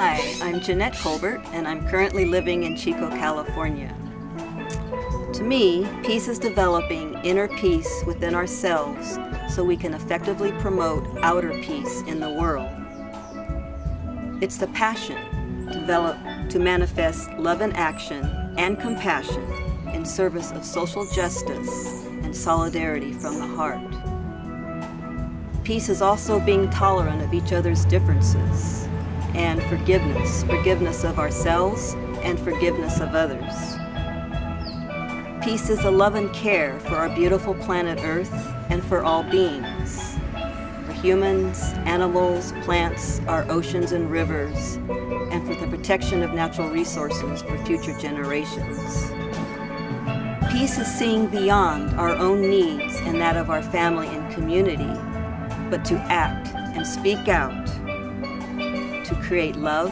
Hi, I'm Jeanette Colbert, and I'm currently living in Chico, California. To me, peace is developing inner peace within ourselves so we can effectively promote outer peace in the world. It's the passion developed to manifest love in action and compassion in service of social justice and solidarity from the heart. Peace is also being tolerant of each other's differences and forgiveness of ourselves and forgiveness of others. Peace is a love and care for our beautiful planet Earth and for all beings, for humans, animals, plants, our oceans and rivers, and for the protection of natural resources for future generations. Peace is seeing beyond our own needs and that of our family and community, but to act and speak out, to create love,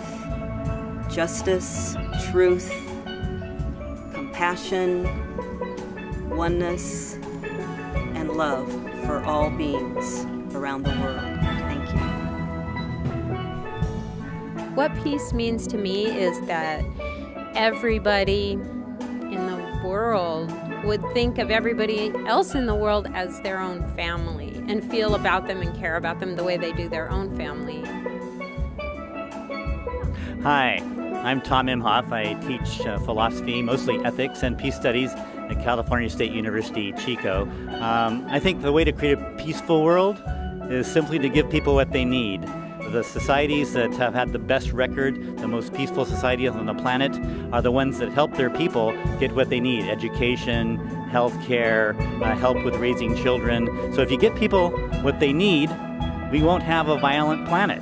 justice, truth, compassion, oneness, and love for all beings around the world. Thank you. What peace means to me is that everybody in the world would think of everybody else in the world as their own family and feel about them and care about them the way they do their own family. Hi, I'm Tom Imhoff. I teach philosophy, mostly ethics and peace studies at California State University, Chico. I think the way to create a peaceful world is simply to give people what they need. The societies that have had the best record, the most peaceful societies on the planet, are the ones that help their people get what they need: education, health care, help with raising children. So if you get people what they need, we won't have a violent planet.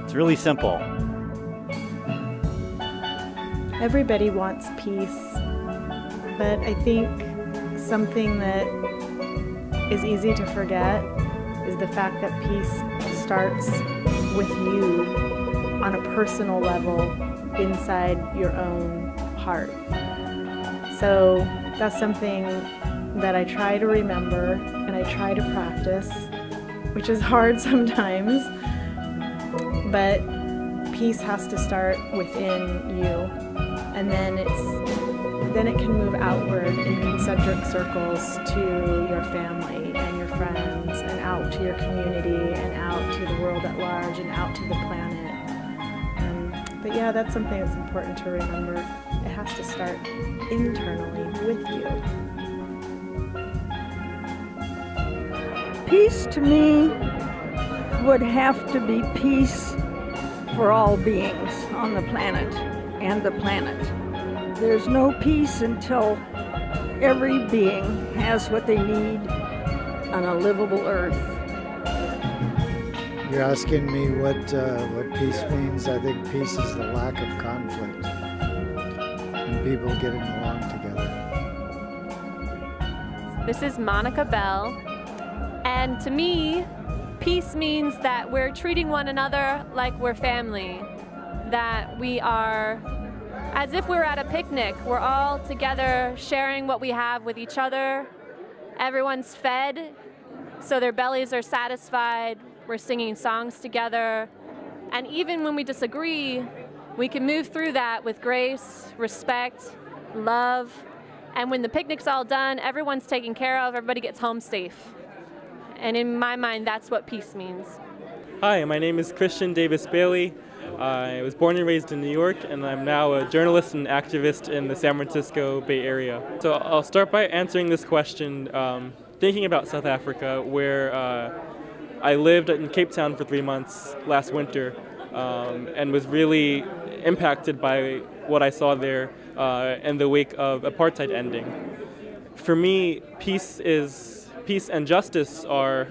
It's really simple. Everybody wants peace, but I think something that is easy to forget is the fact that peace starts with you on a personal level inside your own heart. So that's something that I try to remember and I try to practice, which is hard sometimes, but peace has to start within you. And then it can move outward in concentric circles to your family and your friends and out to your community and out to the world at large and out to the planet. But yeah, that's something that's important to remember. It has to start internally with you. Peace to me would have to be peace for all beings on the planet and the planet. There's no peace until every being has what they need on a livable earth. You're asking me what peace means. I think peace is the lack of conflict and people getting along together. This is Monica Bell, and to me, peace means that we're treating one another like we're family, that we are as if we're at a picnic. We're all together sharing what we have with each other. Everyone's fed, so their bellies are satisfied. We're singing songs together. And even when we disagree, we can move through that with grace, respect, love. And when the picnic's all done, everyone's taken care of, everybody gets home safe. And in my mind, that's what peace means. Hi, my name is Christian Davis Bailey. I was born and raised in New York, and I'm now a journalist and activist in the San Francisco Bay Area. So I'll start by answering this question, thinking about South Africa, where I lived in Cape Town for 3 months last winter, and was really impacted by what I saw there in the wake of apartheid ending. For me, peace and justice are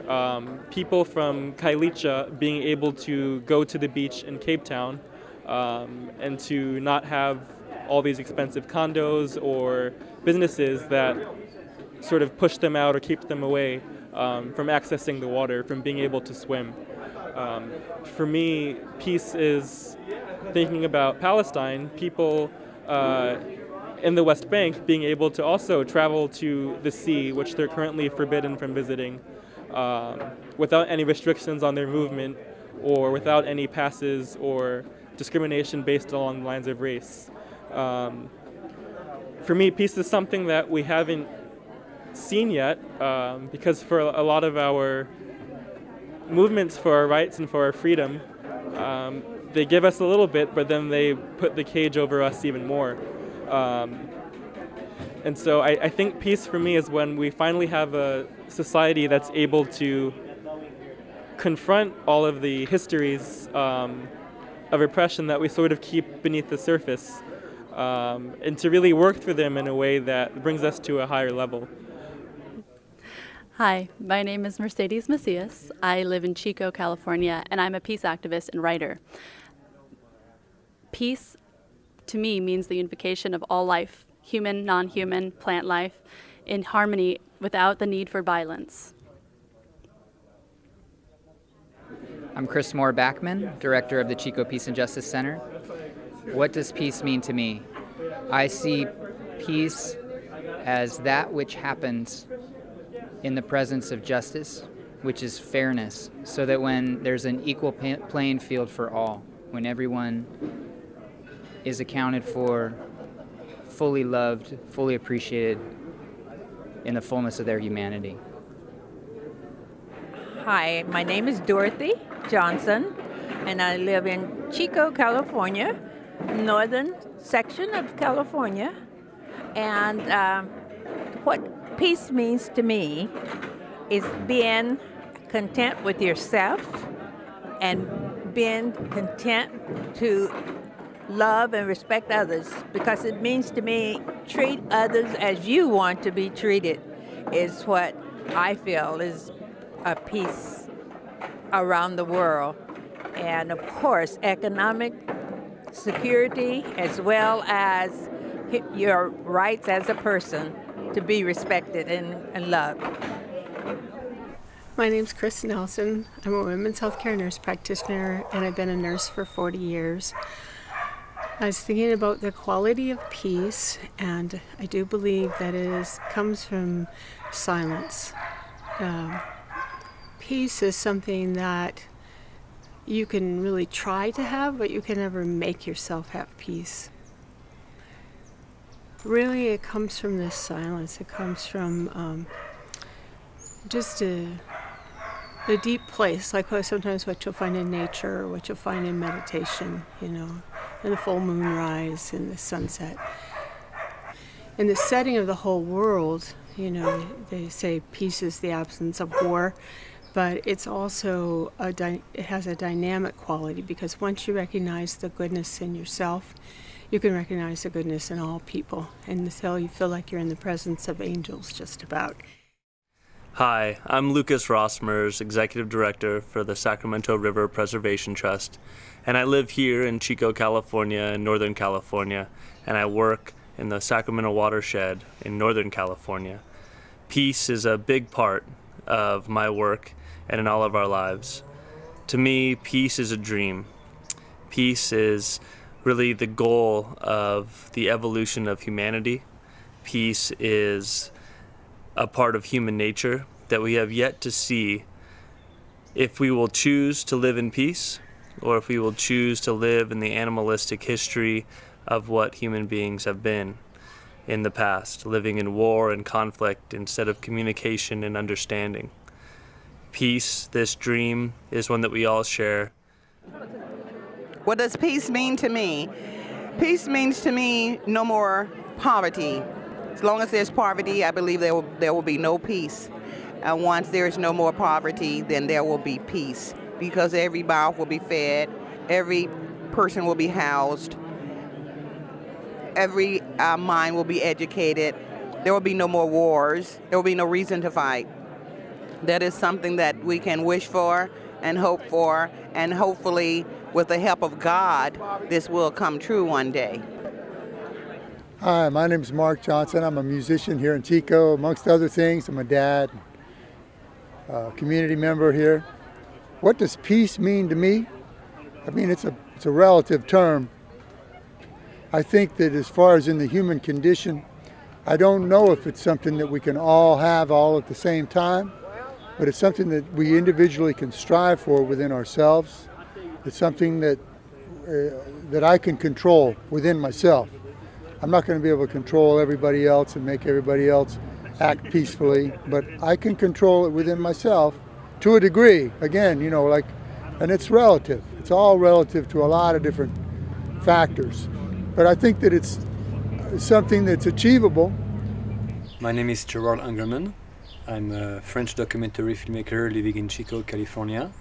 people from Khayelitsha being able to go to the beach in Cape Town and to not have all these expensive condos or businesses that sort of push them out or keep them away from accessing the water, from being able to swim. For me, peace is thinking about Palestine, people in the West Bank being able to also travel to the sea, which they're currently forbidden from visiting, without any restrictions on their movement or without any passes or discrimination based along the lines of race. For me, peace is something that we haven't seen yet, because for a lot of our movements for our rights and for our freedom, they give us a little bit, but then they put the cage over us even more. And so I think peace for me is when we finally have a society that's able to confront all of the histories of oppression that we sort of keep beneath the surface, and to really work through them in a way that brings us to a higher level. Hi, my name is Mercedes Macias. I live in Chico, California, and I'm a peace activist and writer. Peace, to me, means the unification of all life, human, non-human, plant life, in harmony without the need for violence. I'm Chris Moore Backman, director of the Chico Peace and Justice Center. What does peace mean to me? I see peace as that which happens in the presence of justice, which is fairness, so that when there's an equal playing field for all, when everyone is accounted for, fully loved, fully appreciated in the fullness of their humanity. Hi, my name is Dorothy Johnson, and I live in Chico, California, northern section of California. And what peace means to me is being content with yourself and being content to love and respect others, because it means to me treat others as you want to be treated is what I feel is a peace around the world. And of course, economic security as well as your rights as a person to be respected and loved. My name's Chris Nelson. I'm a women's healthcare nurse practitioner, and I've been a nurse for 40 years. I was thinking about the quality of peace, and I do believe that comes from silence. Peace is something that you can really try to have, but you can never make yourself have peace. Really, it comes from this silence. It comes from just a deep place, like sometimes what you'll find in nature, or what you'll find in meditation, in the full moon rise, in the sunset. In the setting of the whole world, they say peace is the absence of war, but it's also it has a dynamic quality, because once you recognize the goodness in yourself, you can recognize the goodness in all people, and so you feel like you're in the presence of angels just about. Hi, I'm Lucas Rossmers, Executive Director for the Sacramento River Preservation Trust, and I live here in Chico, California, in Northern California, and I work in the Sacramento watershed in Northern California. Peace is a big part of my work and in all of our lives. To me, peace is a dream. Peace is really the goal of the evolution of humanity. Peace is a part of human nature that we have yet to see if we will choose to live in peace, or if we will choose to live in the animalistic history of what human beings have been in the past, living in war and conflict instead of communication and understanding. Peace, this dream, is one that we all share. What does peace mean to me? Peace means to me no more poverty. As long as there's poverty, I believe there will be no peace. And once there is no more poverty, then there will be peace, because every mouth will be fed, every person will be housed, every mind will be educated. There will be no more wars. There will be no reason to fight. That is something that we can wish for and hope for, and hopefully, with the help of God, this will come true one day. Hi, my name is Mark Johnson. I'm a musician here in Chico. Amongst other things, I'm a dad, community member here. What does peace mean to me? I mean, it's a relative term. I think that as far as in the human condition, I don't know if it's something that we can all have all at the same time, but it's something that we individually can strive for within ourselves. It's something that that I can control within myself. I'm not going to be able to control everybody else and make everybody else act peacefully, but I can control it within myself to a degree. Again, and it's relative. It's all relative to a lot of different factors. But I think that it's something that's achievable. My name is Gerard Ungerman. I'm a French documentary filmmaker living in Chico, California.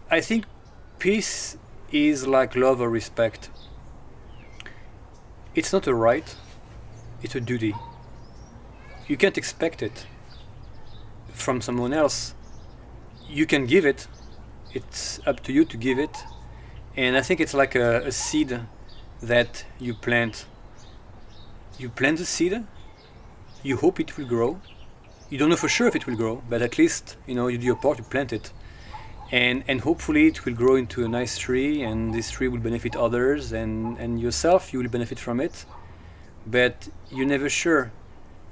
I think peace is like love or respect. It's not a right, it's a duty. You can't expect it from someone else. You can give it, it's up to you to give it. And I think it's like a seed that you plant. You plant the seed, you hope it will grow. You don't know for sure if it will grow, but at least you do your part, you plant it. And hopefully it will grow into a nice tree, and this tree will benefit others, and yourself, you will benefit from it. But you're never sure.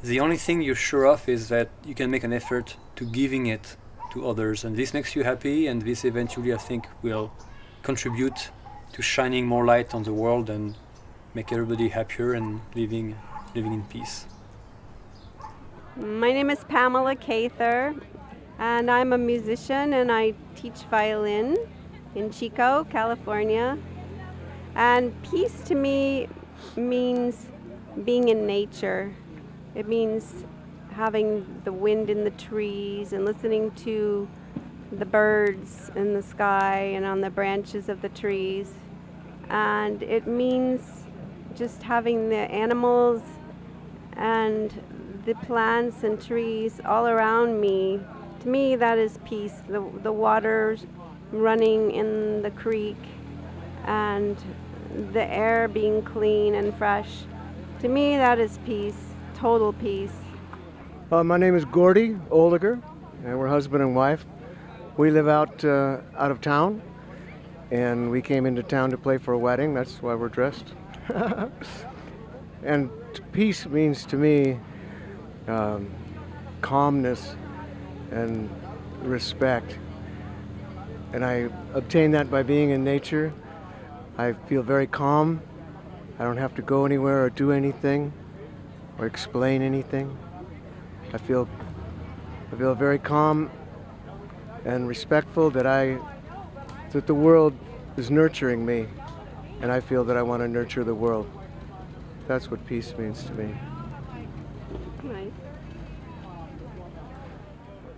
The only thing you're sure of is that you can make an effort to giving it to others, and this makes you happy, and this eventually, I think, will contribute to shining more light on the world and make everybody happier and living in peace. My name is Pamela Cather, and I'm a musician, and I teach violin in Chico, California. And peace to me means being in nature. It means having the wind in the trees and listening to the birds in the sky and on the branches of the trees. And it means just having the animals and the plants and trees all around me. To me, that is peace. The water's running in the creek and the air being clean and fresh. To me, that is peace, total peace. My name is Gordy Oldiger, and we're husband and wife. We live out of town, and we came into town to play for a wedding. That's why we're dressed. And peace means to me calmness and respect. And I obtain that by being in nature. I feel very calm. I don't have to go anywhere or do anything or explain anything. I feel very calm and respectful that the world is nurturing me, and I feel that I want to nurture the world. That's what peace means to me. Nice.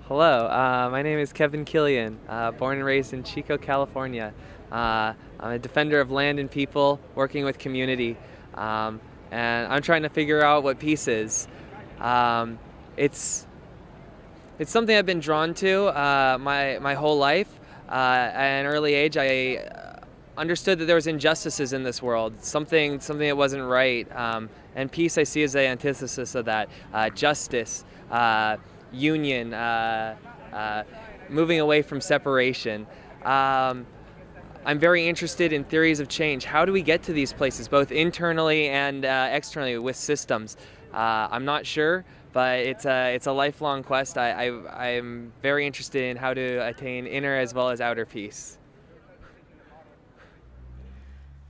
Hello, my name is Kevin Killian, born and raised in Chico, California. I'm a defender of land and people, working with community, and I'm trying to figure out what peace is. It's something I've been drawn to my whole life. At an early age, I understood that there was injustices in this world, something that wasn't right, and peace I see as the antithesis of that. Justice, union, moving away from separation. I'm very interested in theories of change. How do we get to these places, both internally and externally with systems? I'm not sure, but it's a lifelong quest. I'm very interested in how to attain inner as well as outer peace.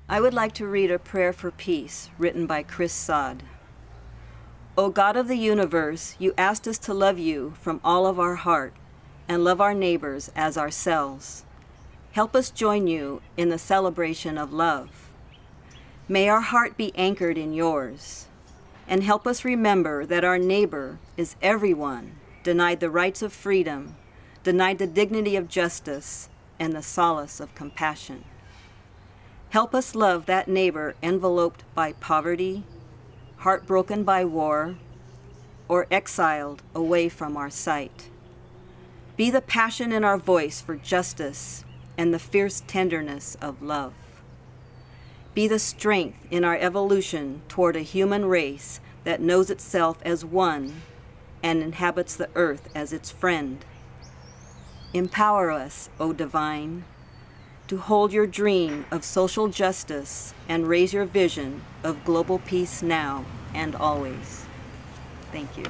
I would like to read a prayer for peace written by Chris Sod. O God of the universe, you asked us to love you from all of our heart and love our neighbors as ourselves. Help us join you in the celebration of love. May our heart be anchored in yours, and help us remember that our neighbor is everyone denied the rights of freedom, denied the dignity of justice, and the solace of compassion. Help us love that neighbor enveloped by poverty, heartbroken by war, or exiled away from our sight. Be the passion in our voice for justice and the fierce tenderness of love. Be the strength in our evolution toward a human race that knows itself as one and inhabits the earth as its friend. Empower us, O Divine, to hold your dream of social justice and raise your vision of global peace now and always. Thank you.